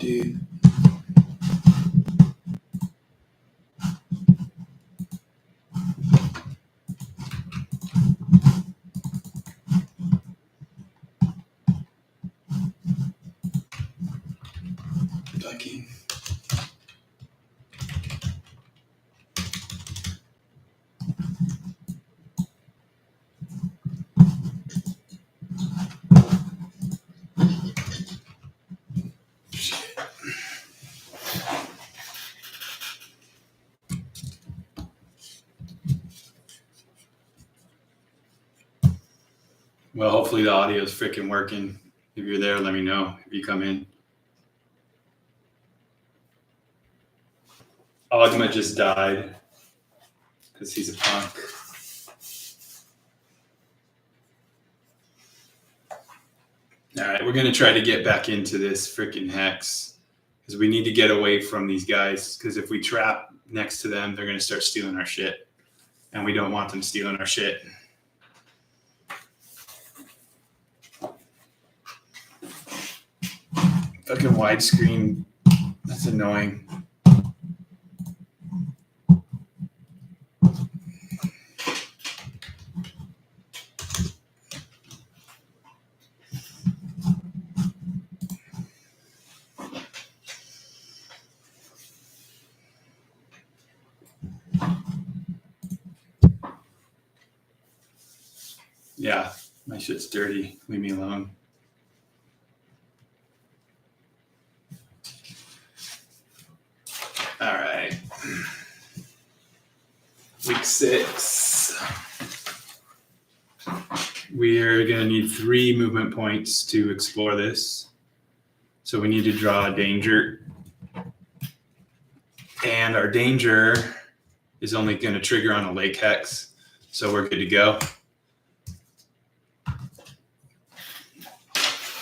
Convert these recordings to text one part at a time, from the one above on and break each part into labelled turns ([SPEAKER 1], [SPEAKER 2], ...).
[SPEAKER 1] dude. Ducking. Well, hopefully the audio is freaking working. If you're there, let me know if you come in. Ogma just died because he's a punk. All right, we're going to try to get back into this freaking hex because we need to get away from these guys, because if we trap next to them, they're going to start stealing our shit. And we don't want them stealing our shit. Fucking widescreen. That's annoying. Yeah, my shit's dirty. Leave me alone. All right. Week 6. We are going to need 3 movement points to explore this. So we need to draw a danger. And our danger is only going to trigger on a lake hex. So we're good to go.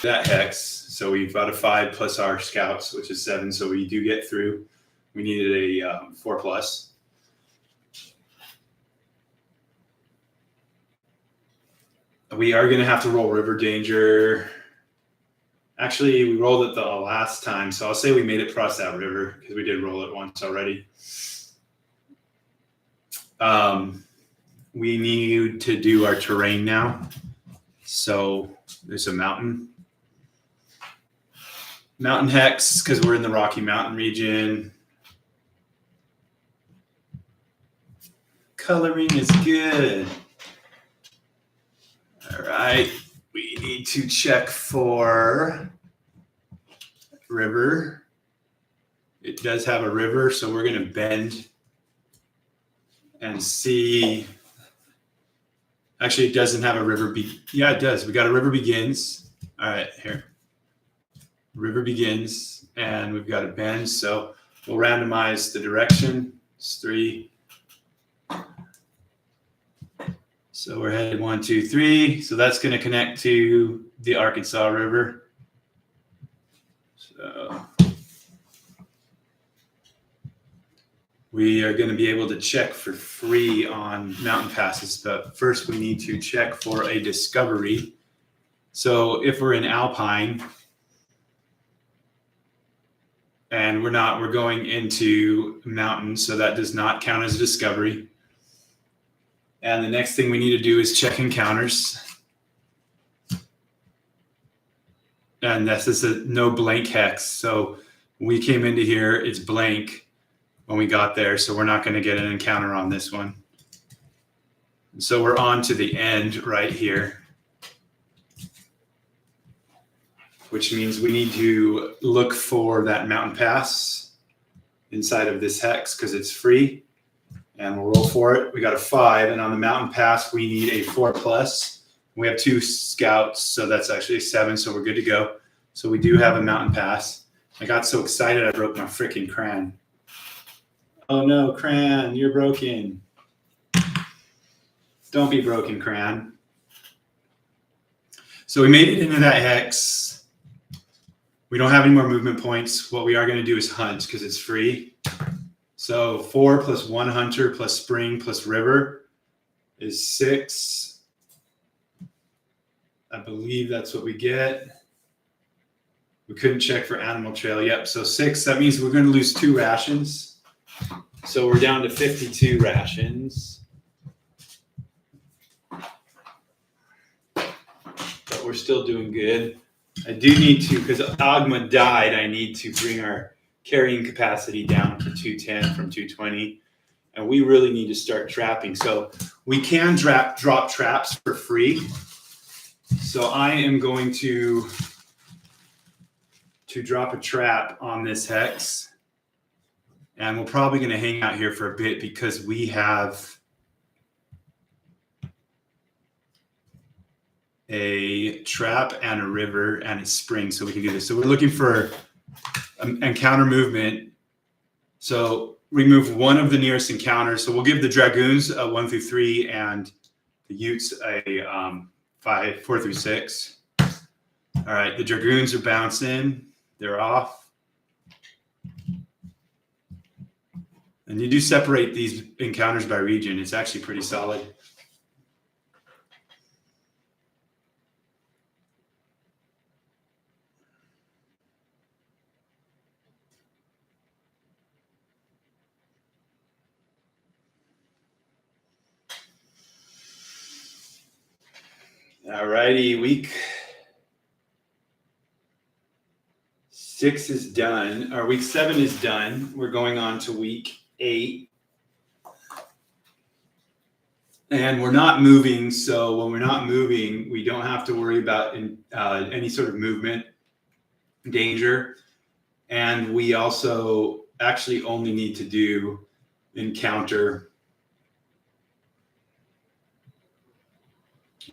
[SPEAKER 1] That hex. So we've got a 5 plus our scouts, which is 7. So we do get through. We needed a 4 plus. We are going to have to roll river danger. Actually, we rolled it the last time, so I'll say we made it across that river because we did roll it once already. We need to do our terrain now. So there's a mountain. Mountain hex, because we're in the Rocky Mountain region. Coloring is good. All right, we need to check for river. It does have a river, so we're going to bend and see. Actually, it doesn't have a river. Yeah, it does. We got a river begins. All right, here. River begins, and we've got a bend. So we'll randomize the direction. It's 3. So we're headed 1, 2, 3. So that's going to connect to the Arkansas River. So we are going to be able to check for free on mountain passes, but first we need to check for a discovery. So if we're in Alpine and we're going into mountains, so that does not count as a discovery. And the next thing we need to do is check encounters. And this is a no blank hex. So when we came into here, it's blank when we got there. So we're not going to get an encounter on this one. And so we're on to the end right here, which means we need to look for that mountain pass inside of this hex because it's free. And we'll roll for it. We got a 5, and on the mountain pass, we need a 4 plus. We have 2 scouts, so that's actually a 7, so we're good to go. So we do have a mountain pass. I got so excited I broke my freaking crayon. Oh no, crayon, you're broken. Don't be broken, crayon. So we made it into that hex. We don't have any more movement points. What we are going to do is hunt because it's free. So 4 plus 1 hunter plus spring plus river is 6. I believe that's what we get. We couldn't check for animal trail. Yep. So 6, that means we're going to lose 2 rations. So we're down to 52 rations. But we're still doing good. I do need to, because Agma died, I need to bring our carrying capacity down to 210 from 220. And we really need to start trapping. So we can drop traps for free. So I am going to drop a trap on this hex. And we're probably going to hang out here for a bit because we have a trap and a river and a spring, so we can do this. So we're looking for encounter movement. So remove one of the nearest encounters. So we'll give the dragoons a 1 through 3 and the Utes a 4 through 6. All right, the dragoons are bouncing. They're off. And you do separate these encounters by region. It's actually pretty solid. All righty, week 6 is done, or week 7 is done. We're going on to week 8. And we're not moving, so when we're not moving, we don't have to worry about any sort of movement danger. And we also actually only need to do encounter.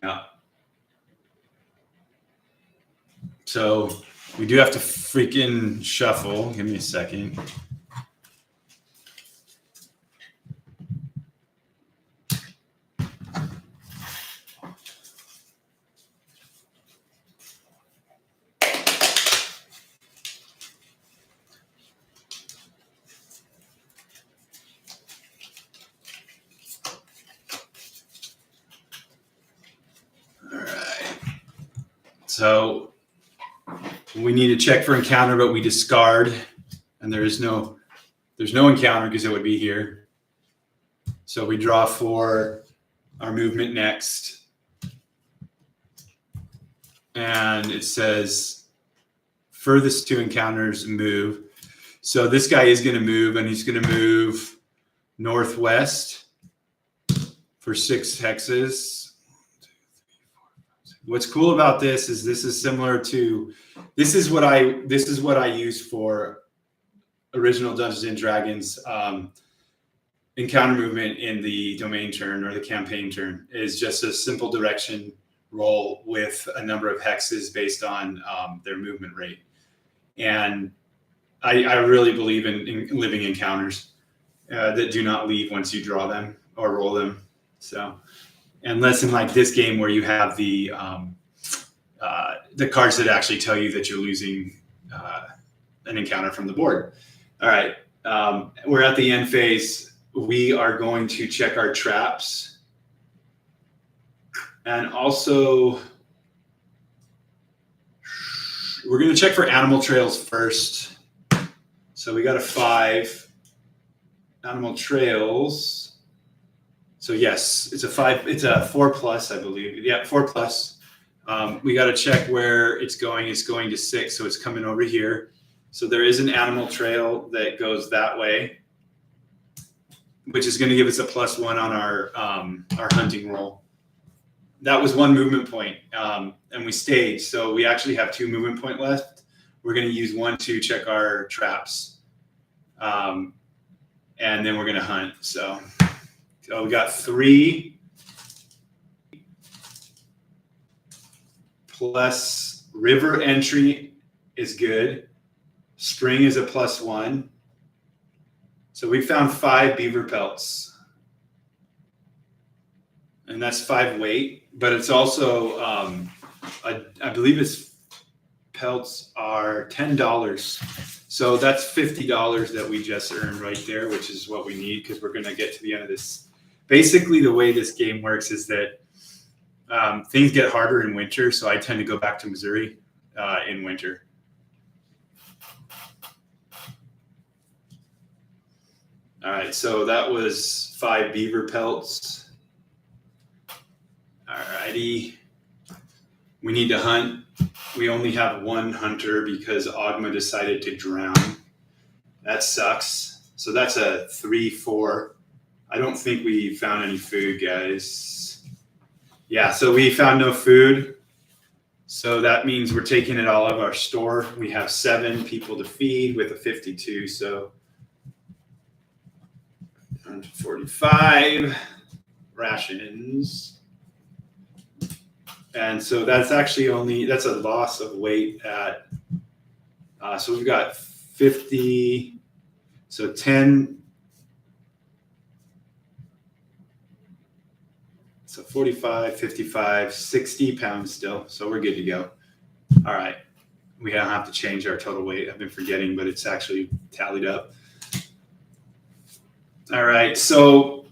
[SPEAKER 1] Yeah. So we do have to freaking shuffle. Give me a second. All right. So we need to check for encounter, but we discard, and there's no encounter because it would be here. So we draw for our movement next, and it says furthest 2 encounters move. So this guy is going to move, and he's going to move northwest for 6 hexes. What's cool about this is similar to this is what I use for original Dungeons and Dragons encounter movement in the domain turn or the campaign turn is just a simple direction roll with a number of hexes based on their movement rate. And I really believe in living encounters that do not leave once you draw them or roll them. So unless in like this game where you have the cards that actually tell you that you're losing an encounter from the board. All right, we're at the end phase. We are going to check our traps. And also, we're going to check for animal trails first. So we got a 5. Animal trails. So yes, it's a 5. It's a 4+, I believe. Yeah, 4+. We got to check where it's going. It's going to 6, so it's coming over here. So there is an animal trail that goes that way, which is going to give us a +1 on our hunting roll. That was 1 movement point, and we stayed. So we actually have 2 movement point left. We're going to use 1 to check our traps, and then we're going to hunt. So we got 3 plus river entry is good. Spring is a +1. So we found 5 beaver pelts. And that's 5 weight, but it's also, I believe its pelts are $10. So that's $50 that we just earned right there, which is what we need because we're going to get to the end of this. Basically, the way this game works is that things get harder in winter, so I tend to go back to Missouri in winter. All right, so that was 5 beaver pelts. All righty. We need to hunt. We only have 1 hunter because Ogma decided to drown. That sucks. So that's a 3-4. I don't think we found any food, guys. Yeah, so we found no food. So that means we're taking it all out of our store. We have 7 people to feed with a 52. So 45 rations. And so that's actually that's a loss of weight at, so we've got 50, so 10, so 45, 55, 60 pounds still. So we're good to go. All right. We don't have to change our total weight. I've been forgetting, but it's actually tallied up. All right. So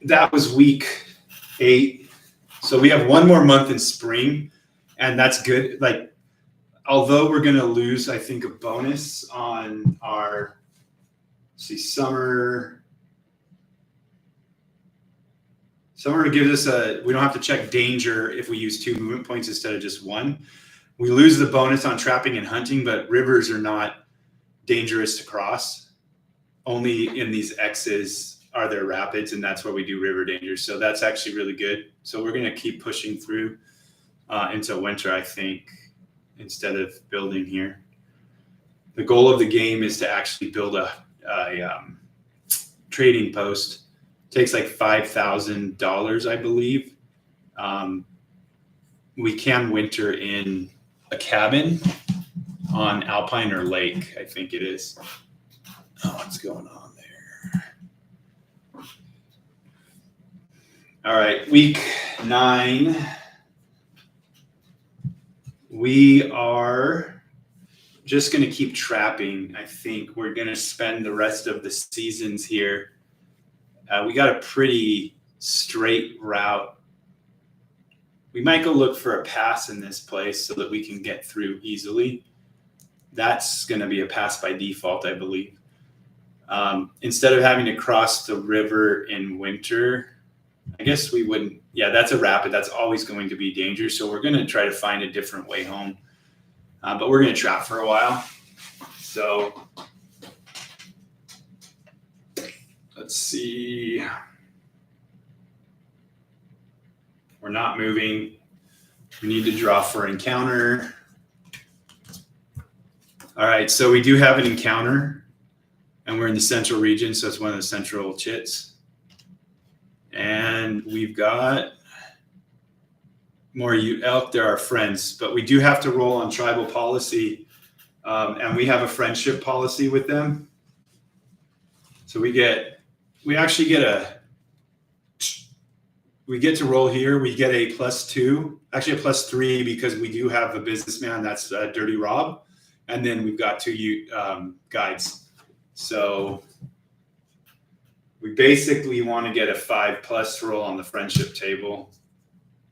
[SPEAKER 1] that was week 8. So we have 1 more month in spring, and that's good. Like, although we're going to lose, I think, a bonus on our, summer. Summer gives us we don't have to check danger if we use 2 movement points instead of just 1. We lose the bonus on trapping and hunting, but rivers are not dangerous to cross. Only in these X's are there rapids, and that's where we do river danger. So that's actually really good. So we're going to keep pushing through into winter, I think, instead of building here. The goal of the game is to actually build a trading post. It takes like $5,000, I believe. We can winter in a cabin on Alpine or Lake, I think it is. Oh, what's going on there? All right, week 9. We are just going to keep trapping. I think we're going to spend the rest of the seasons here. We got a pretty straight route. We might go look for a pass in this place so that we can get through easily. That's going to be a pass by default, I believe. Instead of having to cross the river in winter, I guess we wouldn't. Yeah, that's a rapid. That's always going to be dangerous. So we're going to try to find a different way home. But we're going to trap for a while. So let's see. We're not moving. We need to draw for encounter. All right, so we do have an encounter, and we're in the central region, so it's one of the central chits. And we've got more elk. They're our friends, but we do have to roll on tribal policy, and we have a friendship policy with them. So we get to roll here. We get a +2, actually a +3, because we do have a businessman. That's Dirty Rob. And then we've got 2 guides. So we basically want to get a 5+ roll on the friendship table.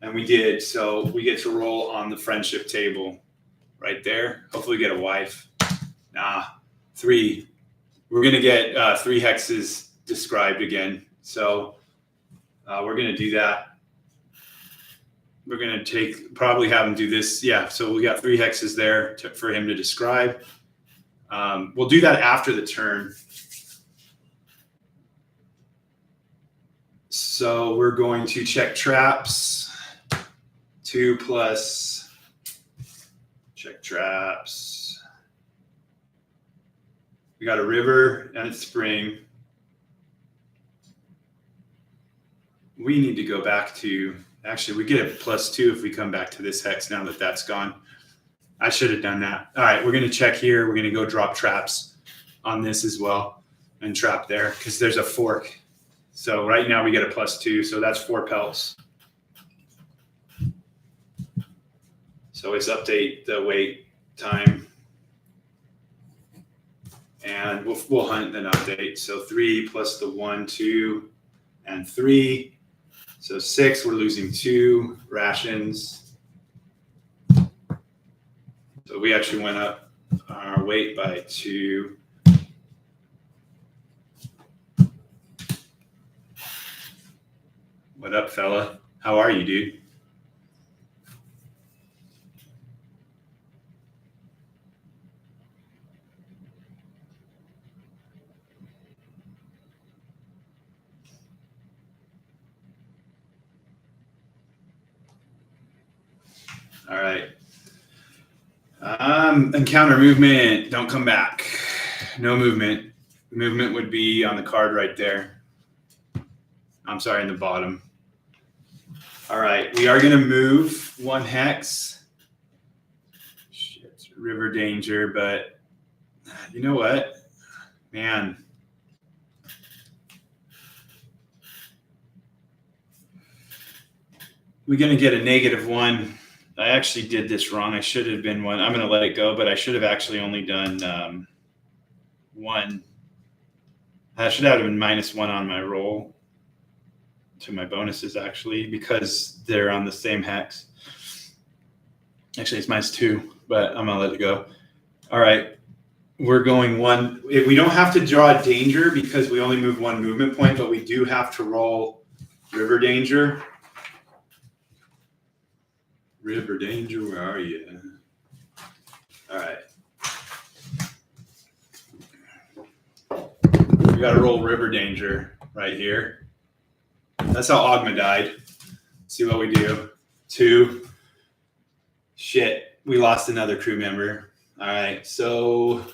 [SPEAKER 1] And we did. So we get to roll on the friendship table right there. Hopefully we get a wife. 3. We're going to get 3 hexes described again. So we're going to do that. We're going to probably have him do this. Yeah, so we got 3 hexes there for him to describe. We'll do that after the turn. So we're going to check traps. 2+. Check traps. We got a river and it's spring. We need to go back to, actually we get a +2 if we come back to this hex now that that's gone. I should have done that. All right, we're going to check here. We're going to go drop traps on this as well and trap there because there's a fork. So right now we get a +2, so that's 4 pelts. So let's update the wait time. And we'll hunt and update. So 3 plus the 1, 2, and 3. So 6, we're losing 2 rations. So we actually went up our weight by 2. What up, fella? How are you, dude? All right. Encounter movement. Don't come back. No movement. Movement would be on the card right there. I'm sorry, in the bottom. All right. We are going to move 1 hex. Shit. River danger, but you know what? Man. We're going to get a -1. I actually did this wrong. I should have been 1. I'm going to let it go, but I should have actually only done 1. I should have been -1 on my roll to my bonuses, actually, because they're on the same hex. Actually, it's -2, but I'm going to let it go. All right. We're going 1. We don't have to draw danger because we only move 1 movement point, but we do have to roll river danger. River danger, where are you? All right. We got to roll river danger right here. That's how Ogma died. Let's see what we do. 2. Shit, we lost another crew member. All right, so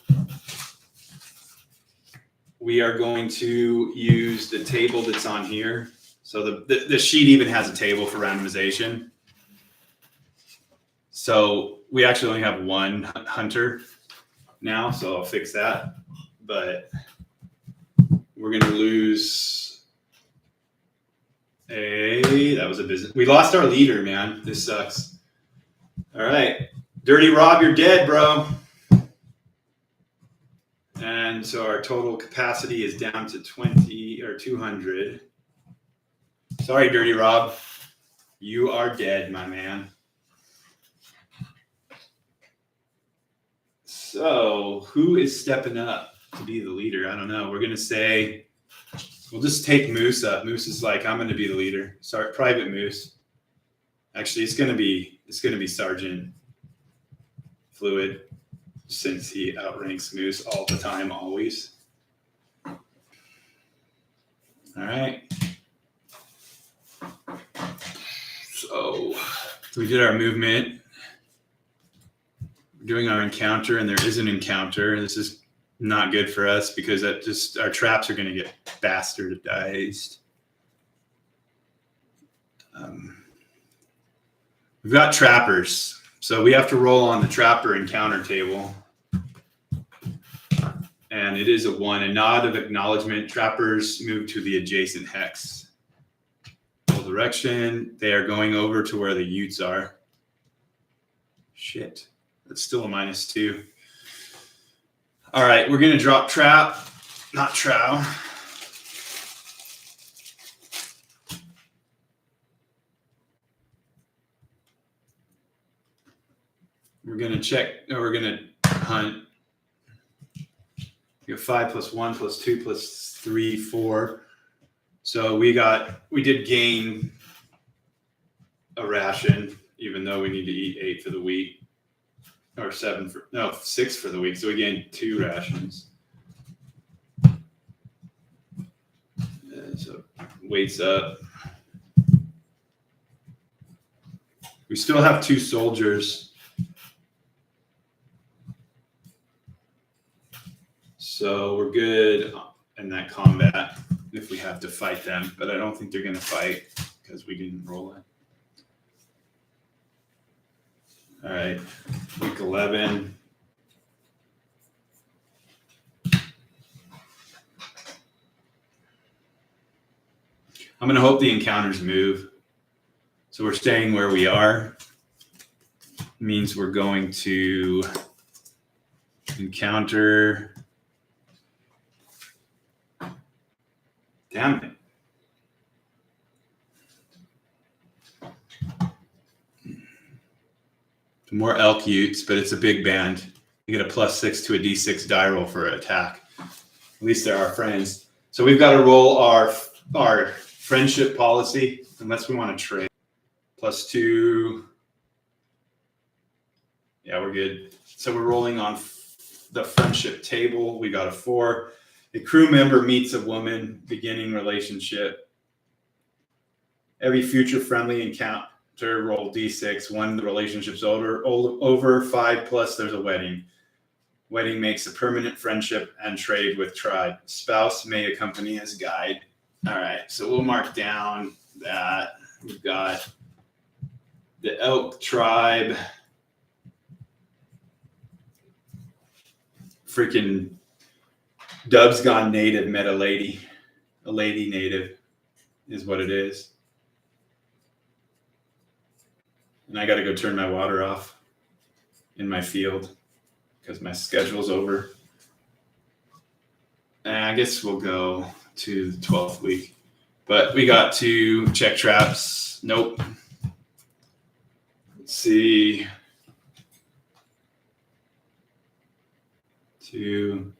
[SPEAKER 1] we are going to use the table that's on here. So the sheet even has a table for randomization. So we actually only have 1 hunter now, so I'll fix that. But we're going to lose that was a business. We lost our leader, man. This sucks. All right. Dirty Rob, you're dead, bro. And so our total capacity is down to 20 or 200. Sorry, Dirty Rob. You are dead, my man. So who is stepping up to be the leader? I don't know. We're going to say, we'll just take Moose up. Moose is like, I'm going to be the leader. Sorry, Private Moose. Actually, it's going to be Sergeant Fluid, since he outranks Moose all the time, always. All right. So we did our movement. We're doing our encounter, and there is an encounter. This is not good for us because that just our traps are going to get bastardized. We've got trappers, so we have to roll on the trapper encounter table. And it is a 1. A nod of acknowledgement. Trappers move to the adjacent hex. Full direction. They are going over to where the Utes are. Shit. That's still a -2. All right, we're going to drop trap, not trow. We're going to check, or we're going to hunt. We have 5 + 1 + 2 + 3, 4. So we did gain a ration, even though we need to eat 8 for the week. Or 6 for the week. So we gained 2 rations. So weight's up. We still have 2 soldiers. So we're good in that combat if we have to fight them. But I don't think they're going to fight because we didn't roll it. All right, week 11. I'm going to hope the encounters move. So we're staying where we are. Means we're going to encounter. Damn it. More elk Utes, but it's a big band. You get a +6 to a D6 die roll for an attack. At least they're our friends. So we've got to roll our friendship policy. unless we want to trade. +2. Yeah, we're good. So we're rolling on the friendship table. We got a 4. A crew member meets a woman, beginning relationship. Every future friendly encounter, roll d6. 1, the relationship's over. 5 plus, there's a wedding. Wedding makes a permanent friendship and trade with tribe. Spouse may accompany as guide. All right, so we'll mark down that. We've got the elk tribe. Freaking Dub's gone native, met a lady. A lady native is what it is. And I got to go turn my water off in my field because my schedule's over. And I guess we'll go to the 12th week. But we got to check traps. Nope. Let's see. 2.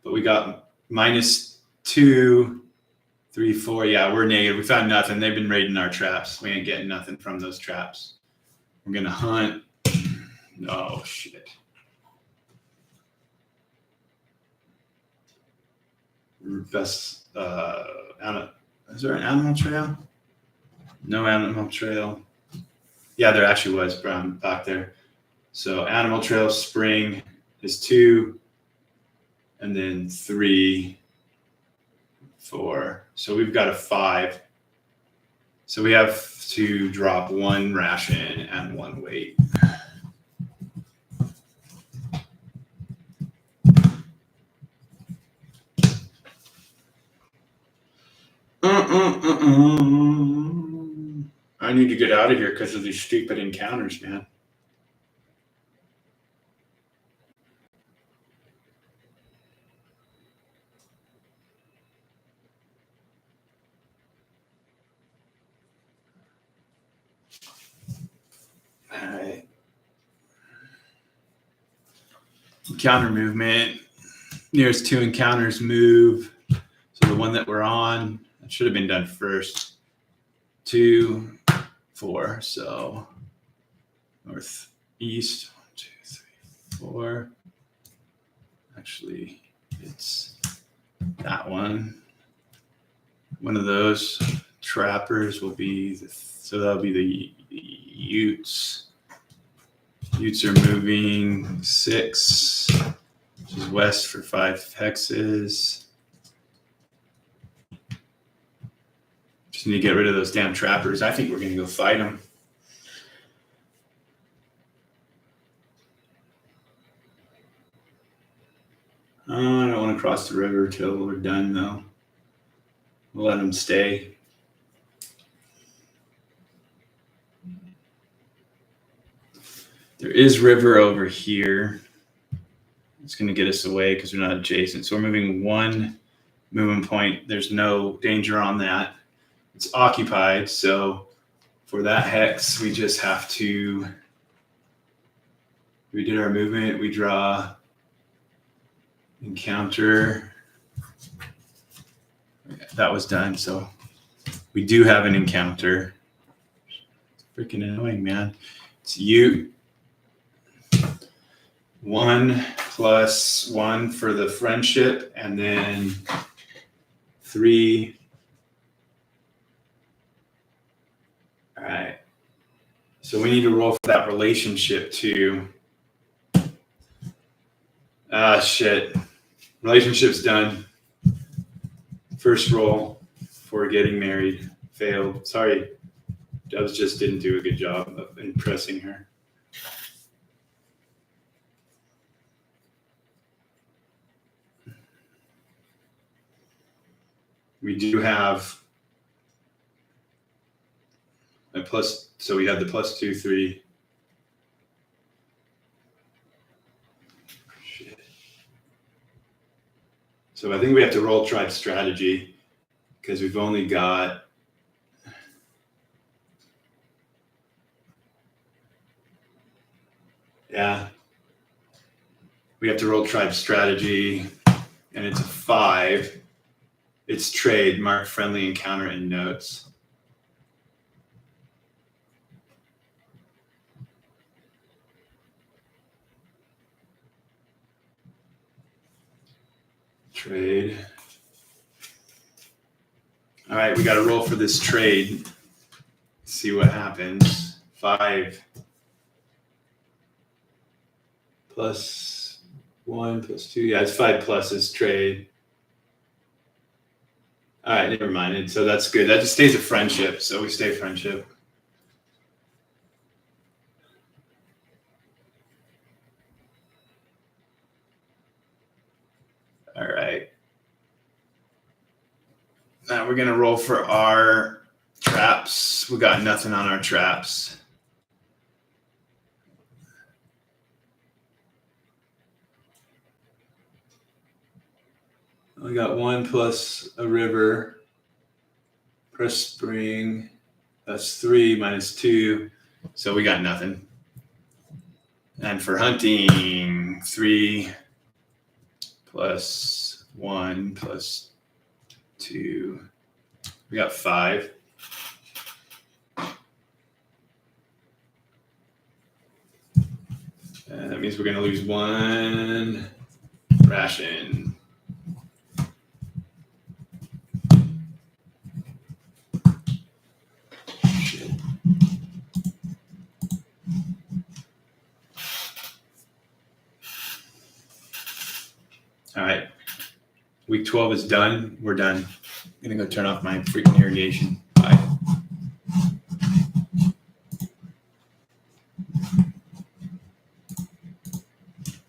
[SPEAKER 1] But we got -2, 3, 4. Yeah, we're negative. We found nothing. They've been raiding our traps. We ain't getting nothing from those traps. We're going to hunt. No, shit. Best, is there an animal trail? No animal trail. Yeah, there actually was brown back there. So animal trail spring is 2, and then 3, 4. So we've got a 5. So we have to drop 1 ration and 1 weight. I need to get out of here because of these stupid encounters, man. All right. Encounter movement. Nearest 2 encounters move. So the one that we're on, that should have been done first. 2, 4. So northeast. 1, 2, 3, 4. Actually, it's that one. One of those trappers will be, so that'll be the Utes. Utes are moving 6, which is west for 5 hexes. Just need to get rid of those damn trappers. I think we're going to go fight them. I don't want to cross the river till we're done, though. We'll let them stay. There is river over here. It's going to get us away because we're not adjacent. So we're moving 1 movement point. There's no danger on that. It's occupied. So for that hex, we just have to, we did our movement. We draw encounter. That was done. So we do have an encounter. It's freaking annoying, man. It's you. 1 + 1 for the friendship, and then 3. All right. So we need to roll for that relationship too. Shit. Relationship's done. First roll for getting married failed. Sorry. Dubs just didn't do a good job of impressing her. We do have a plus, so we had the +2, 3. Shit. So I think we have to roll tribe strategy because we've only got we have to roll tribe strategy, and it's a 5. It's trade, mark friendly encounter in notes. Trade. All right, we got to roll for this trade. See what happens. 5 plus 1 plus 2. Yeah, it's 5 pluses trade. All right, never mind. So that's good. That just stays a friendship. So we stay friendship. All right. Now we're going to roll for our traps. We got nothing on our traps. We got 1 plus a river. Press spring. That's 3 minus 2. So we got nothing. And for hunting, 3 plus 1 plus 2. We got 5. And that means we're going to lose 1 ration. Shit. All right. Week 12 is done. We're done. I'm going to go turn off my freaking irrigation.